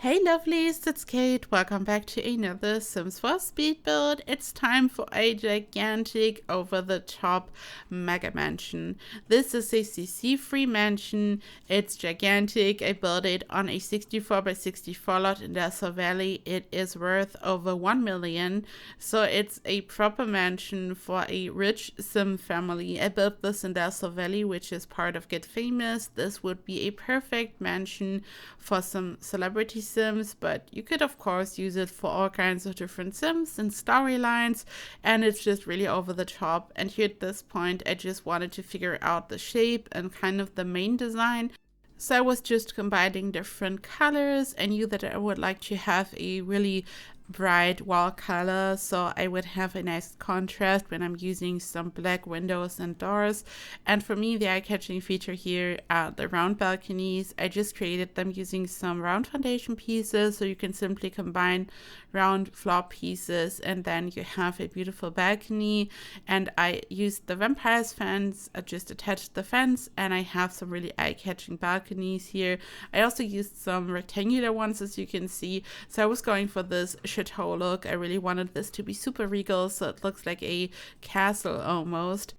Hey lovelies, it's Kate. Welcome back to another Sims 4 speed build. It's time for a gigantic over-the-top mega mansion. This is a CC-free mansion. It's gigantic. I built it on a 64 by 64 lot in Desert Valley. It is worth over 1 million. So it's a proper mansion for a rich Sim family. I built this in Desert Valley, which is part of Get Famous. This would be a perfect mansion for some celebrity Sims, but you could of course use it for all kinds of different Sims and storylines, and it's just really over the top. And here at this point I just wanted to figure out the shape and kind of the main design. So I was just combining different colors. I knew that I would like to have a really bright wall color, so I would have a nice contrast when I'm using some black windows and doors. And for me, the eye-catching feature here are the round balconies. I just created them using some round foundation pieces, so you can simply combine round floor pieces and then you have a beautiful balcony. And I used the vampire's fence. I just attached the fence and I have some really eye-catching balconies here. I also used some rectangular ones, as you can see. So I was going for this chateau look. I really wanted this to be super regal, so it looks like a castle almost.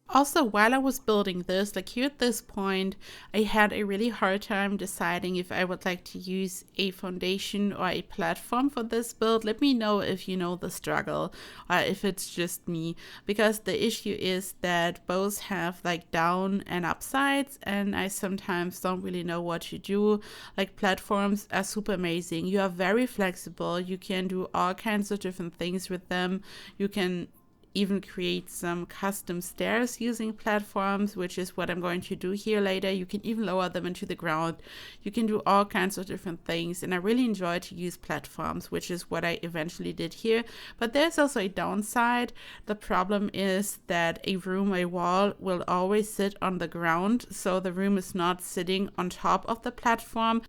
Also, while I was building this, like here at this point, I had a really hard time deciding if I would like to use a foundation or a platform for this build. Let me know if you know the struggle or if it's just me, because the issue is that both have like down and up sides, and I sometimes don't really know what to do. Like platforms are super amazing. You are very flexible. You can do all kinds of different things with them. You can even create some custom stairs using platforms, which is what I'm going to do here later. You can even lower them into the ground. You can do all kinds of different things, and I really enjoy to use platforms, which is what I eventually did here. But there's also a downside. The problem is that a room, a wall, will always sit on the ground, so the room is not sitting on top of the platform.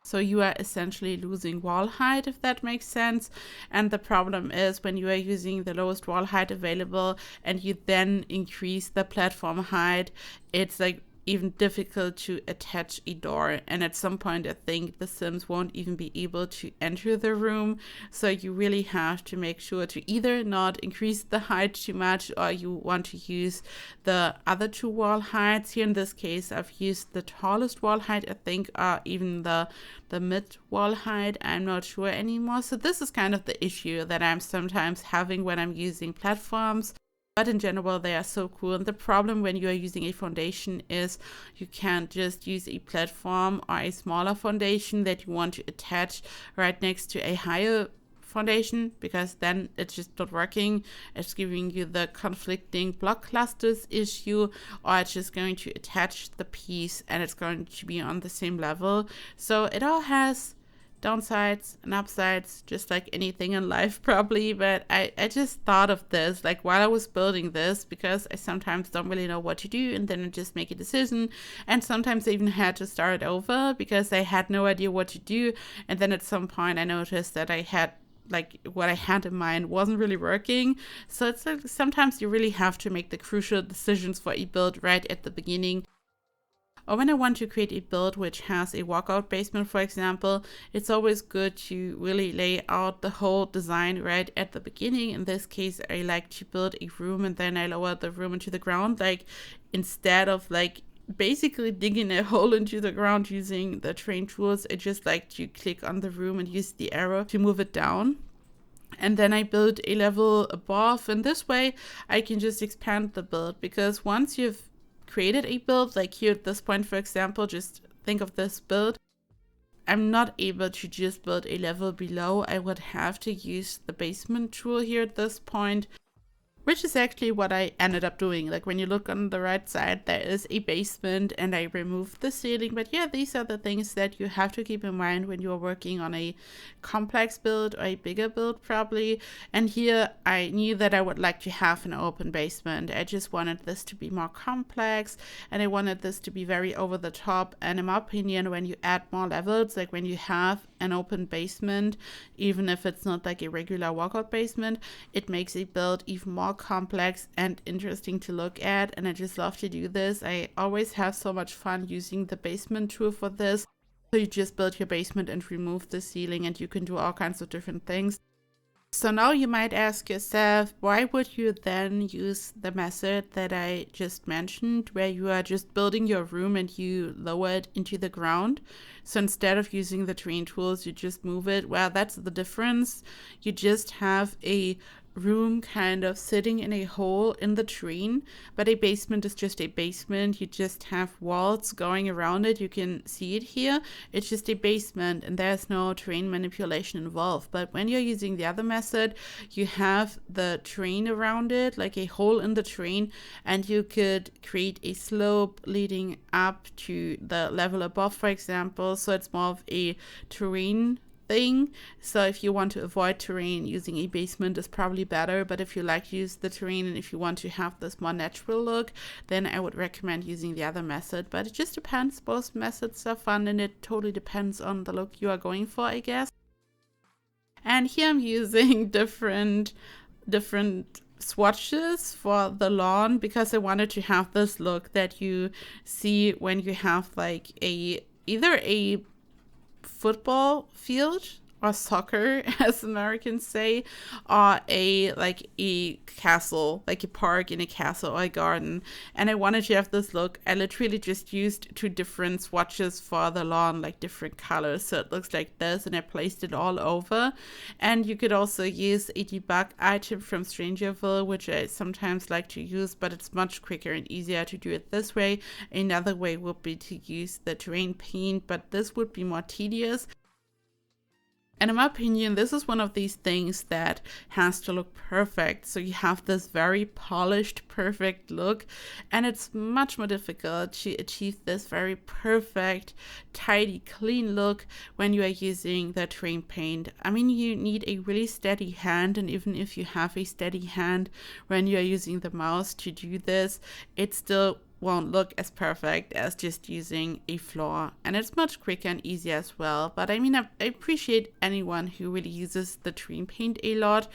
So you are essentially losing wall height, if that makes sense. And the problem is when you are using the lowest wall height available and you then increase the platform height, it's like even difficult to attach a door. And at some point I think the Sims won't even be able to enter the room. So you really have to make sure to either not increase the height too much, or you want to use the other two wall heights. Here in this case I've used the tallest wall height, I think, or even the mid wall height. I'm not sure anymore. So this is kind of the issue that I'm sometimes having when I'm using platforms. But in general, they are so cool. And the problem when you are using a foundation is you can't just use a platform or a smaller foundation that you want to attach right next to a higher foundation, because then it's just not working. It's giving you the conflicting block clusters issue, or it's just going to attach the piece and it's going to be on the same level. So it all has downsides and upsides, just like anything in life probably. But I just thought of this like while I was building this, because I sometimes don't really know what to do and then I just make a decision, and sometimes I even had to start over because I had no idea what to do. And then at some point I noticed that I had like what I had in mind wasn't really working. So it's like sometimes you really have to make the crucial decisions for a build right at the beginning. Or when I want to create a build which has a walkout basement, for example, it's always good to really lay out the whole design right at the beginning. In this case, I like to build a room and then I lower the room into the ground, like instead of like basically digging a hole into the ground using the terrain tools. I just like to click on the room and use the arrow to move it down. And then I build a level above, and this way I can just expand the build, because once you've created a build, like here at this point, for example, just think of this build, I'm not able to just build a level below. I would have to use the basement tool here at this point, which is actually what I ended up doing. Like when you look on the right side, there is a basement and I removed the ceiling. But yeah, these are the things that you have to keep in mind when you are working on a complex build or a bigger build probably. And here I knew that I would like to have an open basement. I just wanted this to be more complex and I wanted this to be very over the top. And in my opinion, when you add more levels, like when you have an open basement, even if it's not like a regular walkout basement, it makes a build even more complex and interesting to look at. And I just love to do this. I always have so much fun using the basement tool for this. So you just build your basement and remove the ceiling, and you can do all kinds of different things. So now you might ask yourself, why would you then use the method that I just mentioned, where you are just building your room and you lower it into the ground? So instead of using the terrain tools, you just move it. Well, that's the difference. You just have a room kind of sitting in a hole in the terrain, but a basement is just a basement. You just have walls going around it. You can see it here. It's just a basement and there's no terrain manipulation involved. But when you're using the other method, you have the terrain around it, like a hole in the terrain, and you could create a slope leading up to the level above, for example. So it's more of a terrain thing. So if you want to avoid terrain, using a basement is probably better, but if you like to use the terrain and if you want to have this more natural look, then I would recommend using the other method. But it just depends. Both methods are fun and it totally depends on the look you are going for, I guess. And here I'm using different swatches for the lawn because I wanted to have this look that you see when you have like either a football field or soccer, as Americans say, or a castle, like a park in a castle or a garden. And I wanted to have this look. I literally just used 2 different swatches for the lawn, like different colors. So it looks like this, and I placed it all over. And you could also use a debug item from Strangerville, which I sometimes like to use, but it's much quicker and easier to do it this way. Another way would be to use the terrain paint, but this would be more tedious. And in my opinion, this is one of these things that has to look perfect. So you have this very polished, perfect look. And it's much more difficult to achieve this very perfect, tidy, clean look when you are using the terrain paint. I mean, you need a really steady hand. And even if you have a steady hand when you are using the mouse to do this, it still won't look as perfect as just using a floor, and it's much quicker and easier as well. But I mean, I appreciate anyone who really uses the terrain paint a lot,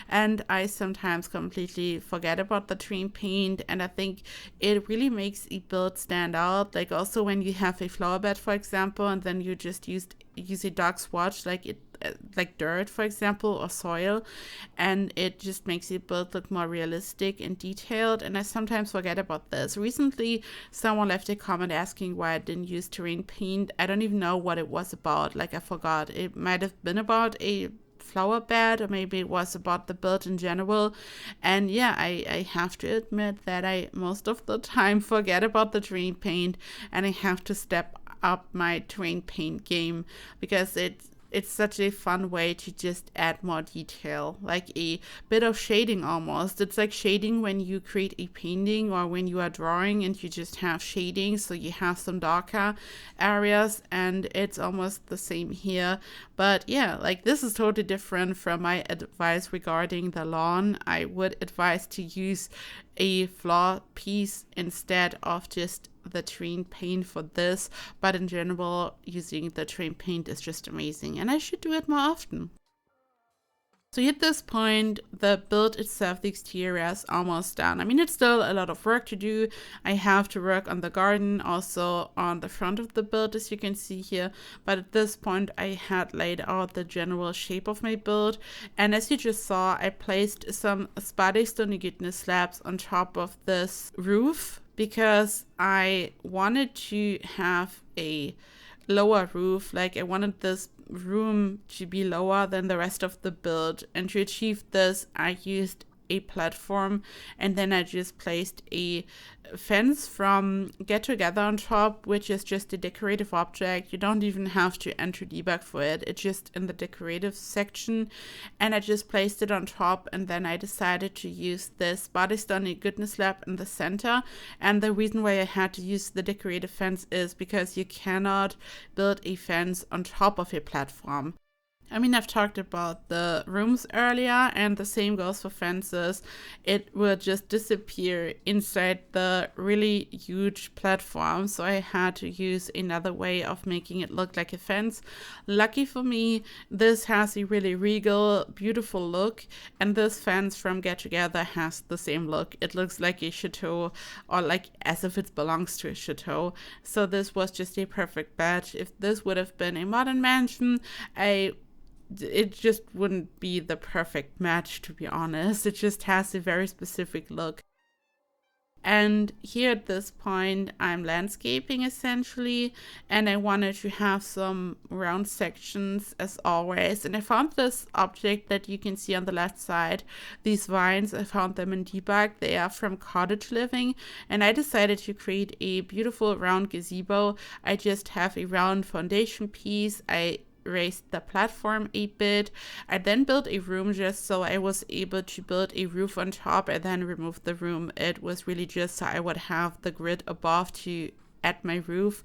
and I sometimes completely forget about the terrain paint, and I think it really makes a build stand out. Like also when you have a flower bed, for example, and then you just use a dark swatch like dirt, for example, or soil, and it just makes your build look more realistic and detailed. And I sometimes forget about this. Recently, someone left a comment asking why I didn't use terrain paint. I don't even know what it was about. Like, I forgot. It might have been about a flower bed, or maybe it was about the build in general. And yeah, I have to admit that I most of the time forget about the terrain paint, and I have to step up my terrain paint game because it's such a fun way to just add more detail, like a bit of shading almost. It's like shading when you create a painting or when you are drawing and you just have shading, so you have some darker areas, and it's almost the same here. But yeah, like this is totally different from my advice regarding the lawn. I would advise to use a floor piece instead of just the terrain paint for this, but in general, using the terrain paint is just amazing, and I should do it more often. So at this point, the build itself, the exterior, is almost done. I mean, it's still a lot of work to do. I have to work on the garden, also on the front of the build, as you can see here. But at this point, I had laid out the general shape of my build. And as you just saw, I placed some spade stone goodness slabs on top of this roof because I wanted to have a lower roof. Like, I wanted this room to be lower than the rest of the build, and to achieve this I used a platform, and then I just placed a fence from Get Together on top, which is just a decorative object. You don't even have to enter debug for it. It's just in the decorative section, and I just placed it on top, and then I decided to use this body stunning goodness slab in the center. And the reason why I had to use the decorative fence is because you cannot build a fence on top of a platform. I mean, I've talked about the rooms earlier, and the same goes for fences. It will just disappear inside the really huge platform, so I had to use another way of making it look like a fence. Lucky for me, this has a really regal, beautiful look, and this fence from Get Together has the same look. It looks like a chateau, or like as if it belongs to a chateau. So this was just a perfect match. If this would have been a modern mansion, it just wouldn't be the perfect match, to be honest. It just has a very specific look. And here at this point, I'm landscaping essentially, and I wanted to have some round sections as always. And I found this object that you can see on the left side. These vines, I found them in debug. They are from Cottage Living, and I decided to create a beautiful round gazebo. I just have a round foundation piece. I raised the platform a bit. I then built a room just so I was able to build a roof on top and then remove the room. It was really just so I would have the grid above to add my roof.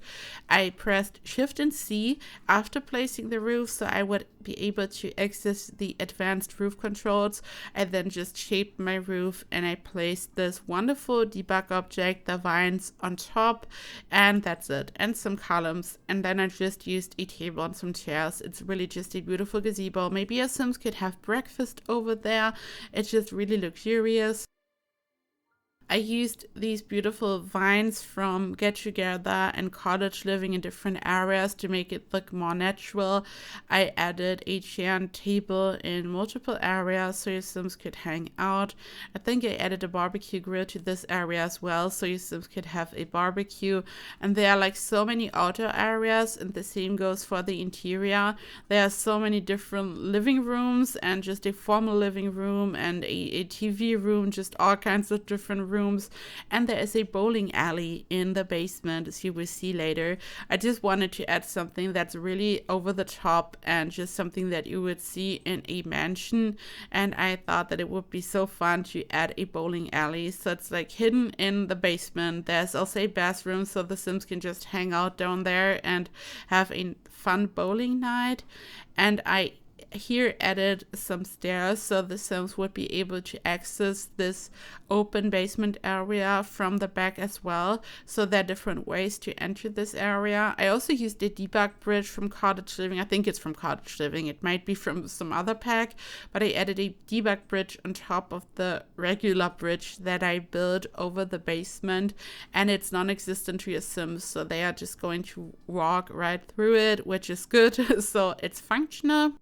I pressed Shift and C after placing the roof so I would be able to access the advanced roof controls. I then just shaped my roof and I placed this wonderful debug object, the vines, on top, and that's it, and some columns. And then I just used a table and some chairs. It's really just a beautiful gazebo. Maybe a Sims could have breakfast over there. It's just really luxurious. I used these beautiful vines from Get Together and Cottage Living in different areas to make it look more natural. I added a chair and table in multiple areas so your Sims could hang out. I think I added a barbecue grill to this area as well so your Sims could have a barbecue. And there are like so many outdoor areas, and the same goes for the interior. There are so many different living rooms and just a formal living room and a TV room, just all kinds of different rooms, and there is a bowling alley in the basement, as you will see later. I just wanted to add something that's really over the top and just something that you would see in a mansion, and I thought that it would be so fun to add a bowling alley. So it's like hidden in the basement. There's also a bathroom so the Sims can just hang out down there and have a fun bowling night. And I here added some stairs so the Sims would be able to access this open basement area from the back as well. So there are different ways to enter this area. I also used a debug bridge from Cottage Living. I think it's from Cottage Living. It might be from some other pack, but I added a debug bridge on top of the regular bridge that I built over the basement, and it's non-existent to your Sims, so they are just going to walk right through it, which is good. So it's functional.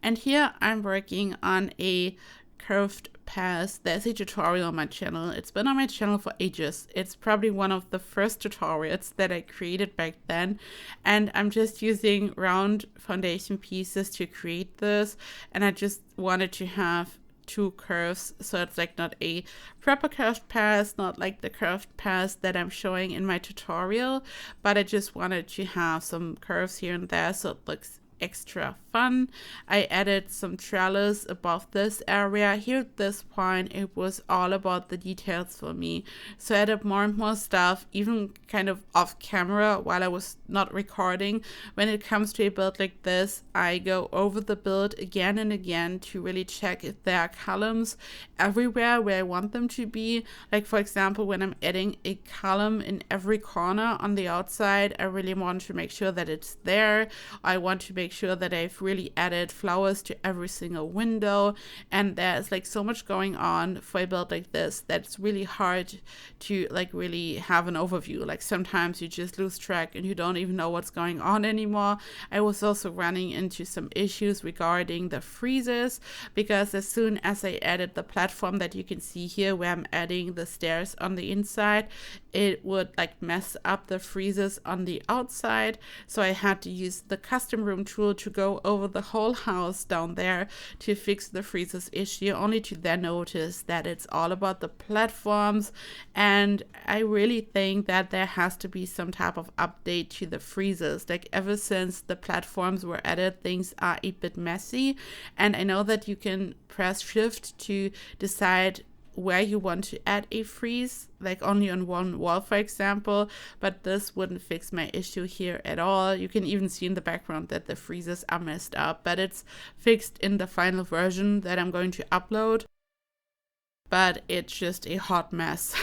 And here I'm working on a curved path. There's a tutorial on my channel. It's been on my channel for ages. It's probably one of the first tutorials that I created back then. And I'm just using round foundation pieces to create this. And I just wanted to have two curves, so it's like not a proper curved path, not like the curved path that I'm showing in my tutorial, but I just wanted to have some curves here and there so it looks extra fun. I added some trellis above this area. Here at this point it was all about the details for me, so I added more and more stuff, even kind of off camera while I was not recording. When it comes to a build like this, I go over the build again and again to really check if there are columns everywhere where I want them to be. Like for example, when I'm adding a column in every corner on the outside, I really want to make sure that it's there. I want to make sure that I've really added flowers to every single window, and there's like so much going on for a build like this that's really hard to like really have an overview. Like sometimes you just lose track and you don't even know what's going on anymore. I was also running into some issues regarding the freezes, because as soon as I added the platform that you can see here where I'm adding the stairs on the inside, it would like mess up the freezes on the outside. So I had to use the custom room tool to go over the whole house down there to fix the freezes issue, only to then notice that it's all about the platforms. And I really think that there has to be some type of update to the freezes. Like ever since the platforms were added, things are a bit messy, and I know that you can press shift to decide where you want to add a freeze, like only on one wall, for example, but this wouldn't fix my issue here at all. You can even see in the background that the freezes are messed up, but it's fixed in the final version that I'm going to upload. But it's just a hot mess.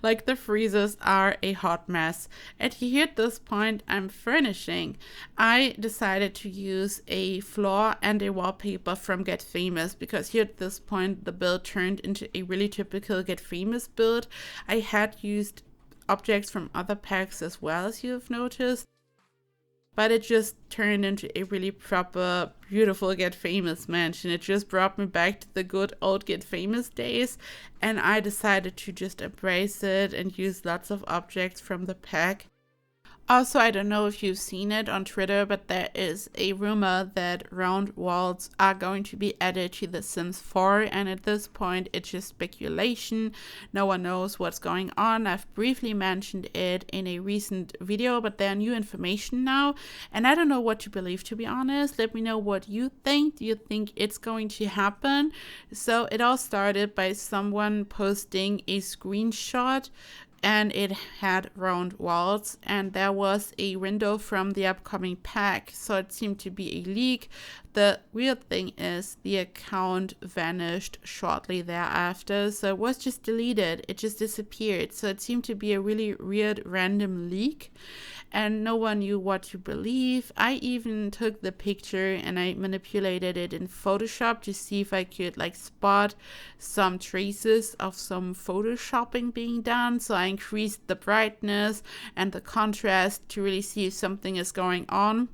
Like the freezes are a hot mess. And here at this point, I'm furnishing. I decided to use a floor and a wallpaper from Get Famous, because here at this point, the build turned into a really typical Get Famous build. I had used objects from other packs as well, as you've noticed, but it just turned into a really proper, beautiful Get Famous mansion. It just brought me back to the good old Get Famous days, and I decided to just embrace it and use lots of objects from the pack. Also, I don't know if you've seen it on Twitter, but there is a rumor that round walls are going to be added to The Sims 4, and at this point it's just speculation. No one knows what's going on. I've briefly mentioned it in a recent video, but there are new information now, and I don't know what to believe, to be honest. Let me know what you think. Do you think it's going to happen? So it all started by someone posting a screenshot, and it had round walls, and there was a window from the upcoming pack, so it seemed to be a leak. The weird thing is the account vanished shortly thereafter, so it was just deleted. It just disappeared, so it seemed to be a really weird random leak, and no one knew what to believe. I even took the picture and I manipulated it in Photoshop to see if I could like spot some traces of some photoshopping being done, so I increased the brightness and the contrast to really see if something is going on.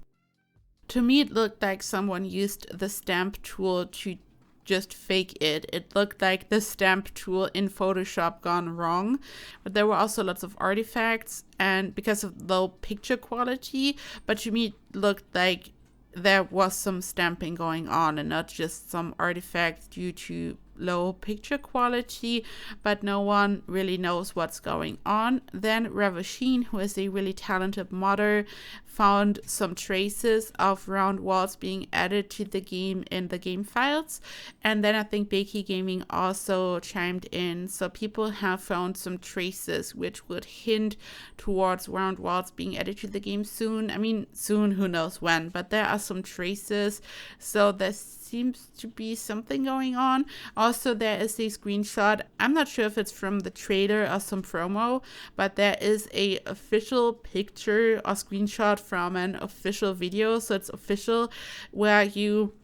To me, it looked like someone used the stamp tool to just fake it. It looked like the stamp tool in Photoshop gone wrong, but there were also lots of artifacts, and because of low picture quality, but to me it looked like there was some stamping going on and not just some artifacts due to low picture quality, but no one really knows what's going on. Then Ravasheen, who is a really talented modder, found some traces of round walls being added to the game in the game files, and then I think Bakey Gaming also chimed in, so people have found some traces which would hint towards round walls being added to the game soon. I mean, soon, who knows when, but there are some traces, so there seems to be something going on. Also, there is a screenshot. I'm not sure if it's from the trailer or some promo, but there is a official picture or screenshot from an official video, so it's official, where you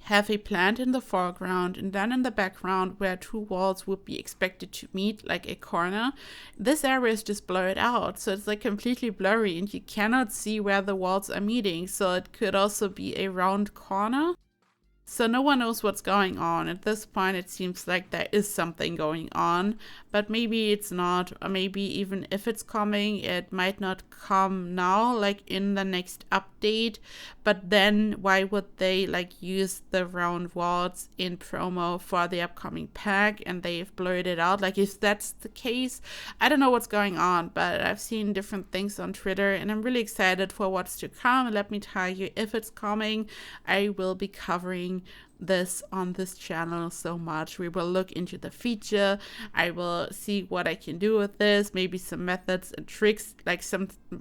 have a plant in the foreground and then in the background where two walls would be expected to meet, like a corner. This area is just blurred out, so it's like completely blurry and you cannot see where the walls are meeting, so it could also be a round corner. So no one knows what's going on. At this point, it seems like there is something going on, but maybe it's not, or maybe even if it's coming, it might not come now, like in the next update. But then why would they like use the round walls in promo for the upcoming pack and they've blurred it out? Like, if that's the case, I don't know what's going on, but I've seen different things on Twitter and I'm really excited for what's to come. Let me tell you, if it's coming, I will be covering this on this channel so much. We will look into the feature. I will see what I can do with this, maybe some methods and tricks, like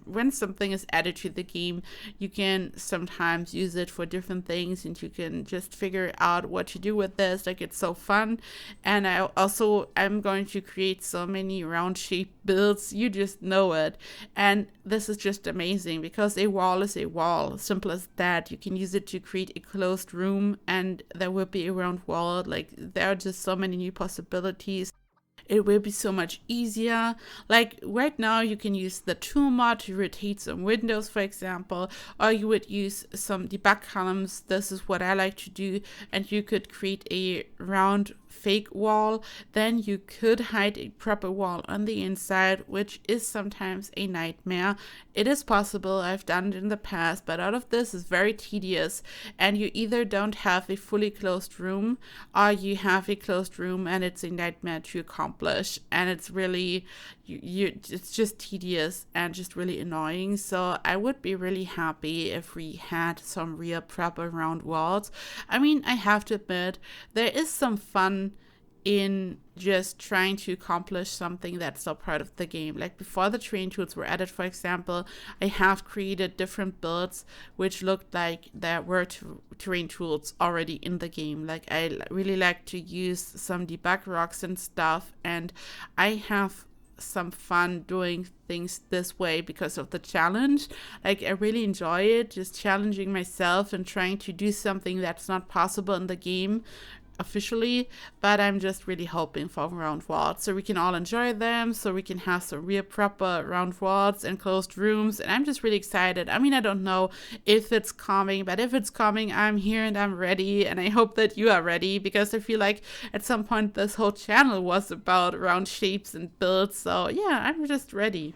when something is added to the game, you can sometimes use it for different things and you can just figure out what to do with this. Like, it's so fun. And I'm going to create so many round shaped builds, you just know it. And this is just amazing because a wall is a wall, simple as that. You can use it to create a closed room and there will be a round wall. Like, there are just so many new possibilities. It will be so much easier. Like, right now you can use the tool mod to rotate some windows, for example, or you would use some debug columns. This is what I like to do, and you could create a round fake wall. Then you could hide a proper wall on the inside, which is sometimes a nightmare. It is possible, I've done it in the past, but all of this is very tedious, and you either don't have a fully closed room or you have a closed room and it's a nightmare to accomplish, and it's really it's just tedious and just really annoying. So I would be really happy if we had some real proper round walls. I mean, I have to admit, there is some fun in just trying to accomplish something that's not part of the game. Like before the terrain tools were added, for example, I have created different builds which looked like there were terrain tools already in the game. Like I really like to use some debug rocks and stuff, and I have some fun doing things this way because of the challenge. Like I really enjoy it, just challenging myself and trying to do something that's not possible in the game officially, but I'm just really hoping for round walls so we can all enjoy them, so we can have some real proper round walls and closed rooms. And I'm just really excited. I mean, I don't know if it's coming, but if it's coming, I'm here and I'm ready, and I hope that you are ready, because I feel like at some point this whole channel was about round shapes and builds. So yeah, I'm just ready.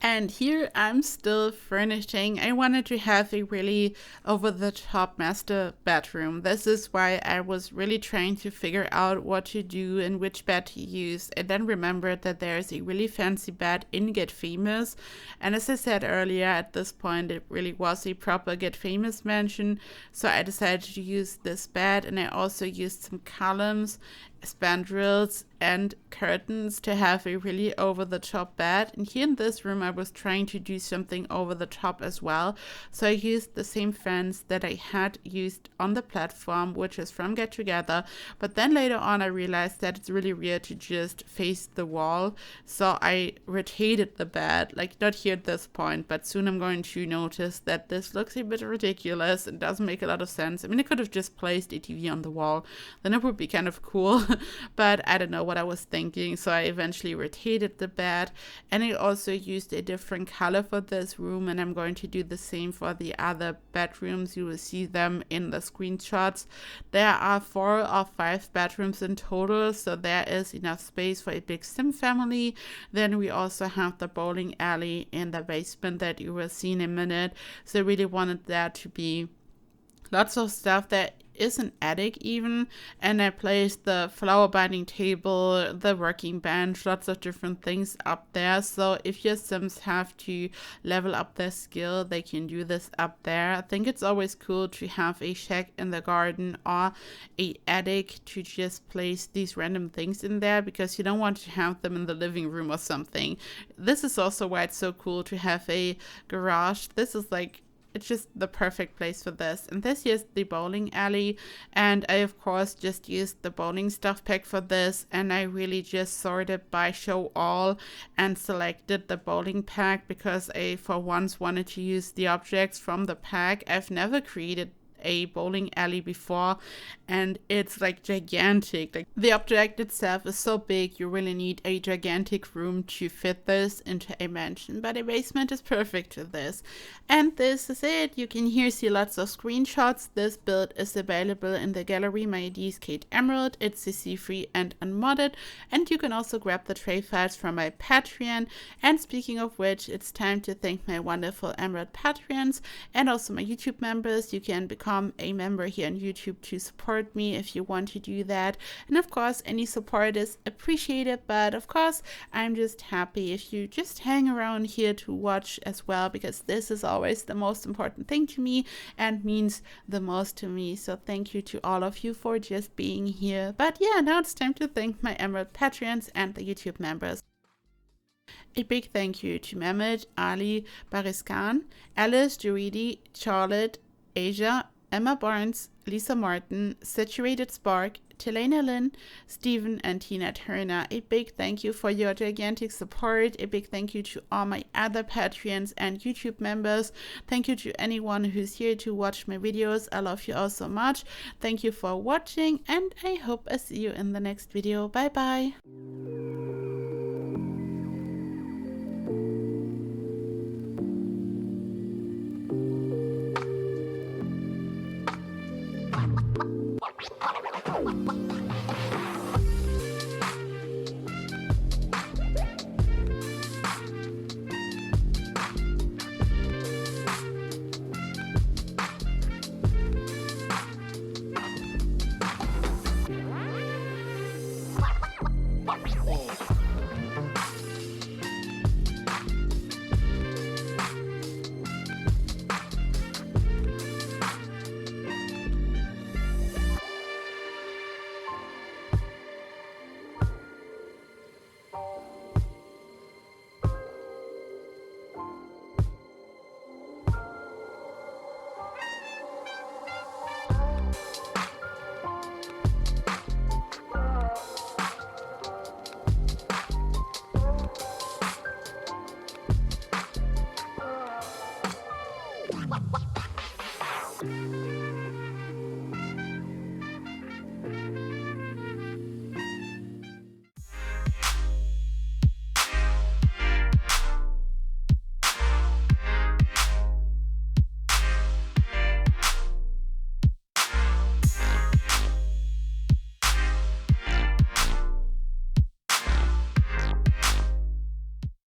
And here I'm still furnishing. I wanted to have a really over-the-top master bedroom. This is why I was really trying to figure out what to do and which bed to use. And then remembered that there is a really fancy bed in Get Famous. And as I said earlier, at this point it really was a proper Get Famous mansion. So I decided to use this bed, and I also used some columns, spandrels, and curtains to have a really over-the-top bed. And here in this room I was trying to do something over the top as well, so I used the same fence that I had used on the platform, which is from Get Together. But then later on I realized that it's really weird to just face the wall, so I rotated the bed, like not here at this point, but soon I'm going to notice that this looks a bit ridiculous and doesn't make a lot of sense. I mean, I could have just placed a TV on the wall, then it would be kind of cool. But I don't know what I was thinking, so I eventually rotated the bed. And I also used a different color for this room, and I'm going to do the same for the other bedrooms. You will see them in the screenshots. There are 4 or 5 bedrooms in total, so there is enough space for a big sim family. Then we also have the bowling alley in the basement that you will see in a minute, so I really wanted there to be lots of stuff. There is an attic even, and I placed the flower binding table, the working bench, lots of different things up there. So if your sims have to level up their skill, they can do this up there. I think it's always cool to have a shack in the garden or a attic to just place these random things in there, because you don't want to have them in the living room or something. This is also why it's so cool to have a garage. This is like, it's just the perfect place for this. And this is the bowling alley, and I of course just used the bowling stuff pack for this, and I really just sorted by show all and selected the bowling pack because I for once wanted to use the objects from the pack. I've never created a bowling alley before, and it's like gigantic. Like the object itself is so big, you really need a gigantic room to fit this into a mansion, but a basement is perfect for this. And this is it. You can here see lots of screenshots. This build is available in the gallery. My ID is KateEmerald. It's CC free and unmodded, and you can also grab the tray files from my Patreon. And speaking of which, it's time to thank my wonderful Emerald Patreons and also my YouTube members. You can become a member here on YouTube to support me if you want to do that. And of course, any support is appreciated, but of course, I'm just happy if you just hang around here to watch as well, because this is always the most important thing to me and means the most to me. So thank you to all of you for just being here. But yeah, now it's time to thank my Emerald Patreons and the YouTube members. A big thank you to Mehmet, Ali, Bariskan, Alice, Juidi, Charlotte, Asia, Emma Barnes, Lisa Martin, Saturated Spark, Telena Lynn, Stephen, and Tina Turner. A big thank you for your gigantic support. A big thank you to all my other Patreons and YouTube members. Thank you to anyone who's here to watch my videos. I love you all so much. Thank you for watching, and I hope I see you in the next video. Bye bye.